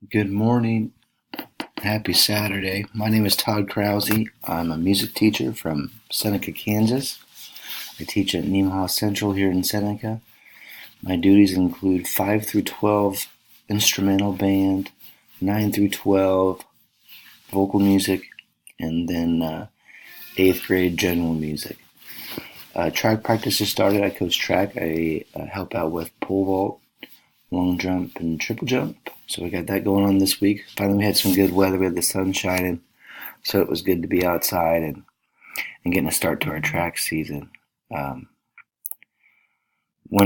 Good morning. Happy Saturday. My name is Todd Krause. I'm a music teacher from Seneca, Kansas. I teach at Nemaha Central here in Seneca. My duties include 5 through 12 instrumental band, 9 through 12 vocal music, and then 8th grade general music. Track practice has started. I coach track. I help out with pole vault, long jump, and triple jump. So we got that going on this week. Finally, we had some good weather. We had the sun shining, so it was good to be outside and getting a start to our track season. One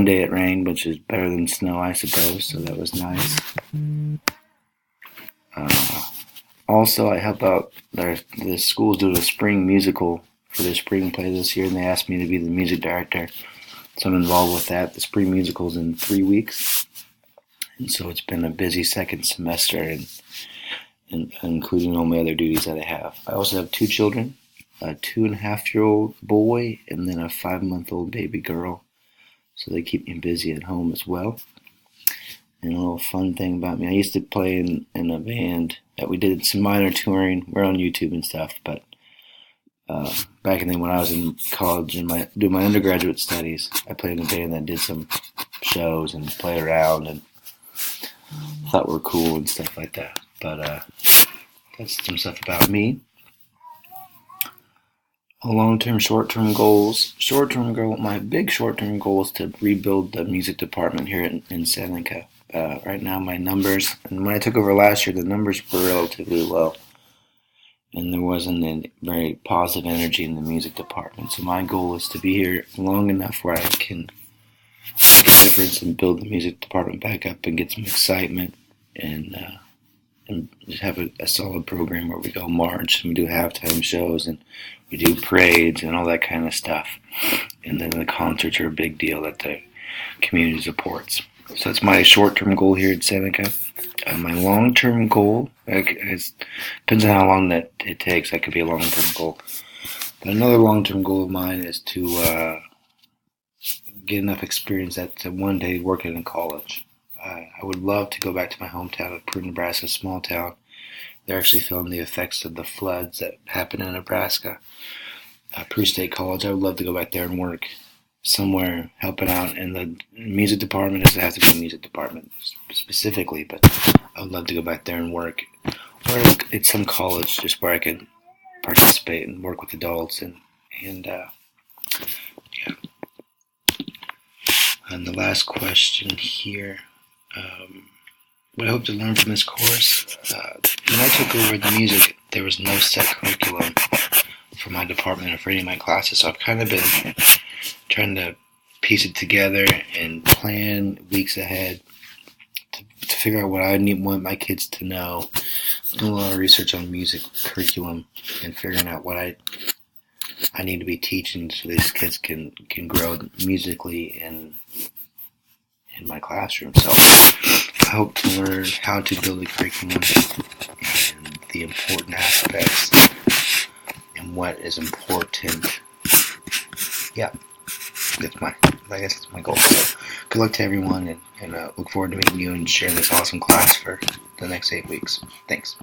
day it rained, which is better than snow, I suppose, so that was nice. Also, I help out. The school's doing a spring musical for their spring play this year, and they asked me to be the music director. So I'm involved with that. The spring musical's in 3 weeks. And so it's been a busy second semester, and including all my other duties that I have. I also have 2 children, a 2.5-year-old boy and then a 5-month-old baby girl. So they keep me busy at home as well. And a little fun thing about me, I used to play in a band that we did some minor touring. We're on YouTube and stuff, but back in the when I was in college and doing my undergraduate studies, I played in a band that did some shows and play around and thought we're cool and stuff like that. But that's some stuff about me. Long-term, short-term goals. My big short-term goal is to rebuild the music department here in Seneca. Right now, my numbers, and when I took over last year, the numbers were relatively low, and there wasn't a very positive energy in the music department. So my goal is to be here long enough where I can make a difference and build the music department back up and get some excitement and just have a solid program where we go march and we do halftime shows and we do parades and all that kind of stuff. And then the concerts are a big deal that the community supports. So that's my short-term goal here at Seneca. My long-term goal, depends on how long that it takes. That could be a long-term goal. But another long-term goal of mine is to get enough experience to one day work in college. I would love to go back to my hometown of Prue, Nebraska, a small town. They're actually feeling the effects of the floods that happened in Nebraska. Prue State College, I would love to go back there and work somewhere helping out in the music department. It doesn't have to be a music department specifically, but I would love to go back there and work. Or at some college just where I could participate and work with adults and yeah. And the last question here, what I hope to learn from this course, when I took over the music, there was no set curriculum for my department or for any of my classes, so I've kind of been trying to piece it together and plan weeks ahead to figure out what I want my kids to know. Doing a lot of research on music curriculum and figuring out what I need to be teaching so these kids can grow musically in my classroom. So I hope to learn how to build a curriculum and the important aspects and what is important. Yeah, I guess that's my goal. So good luck to everyone, and look forward to meeting you and sharing this awesome class for the next 8 weeks. Thanks.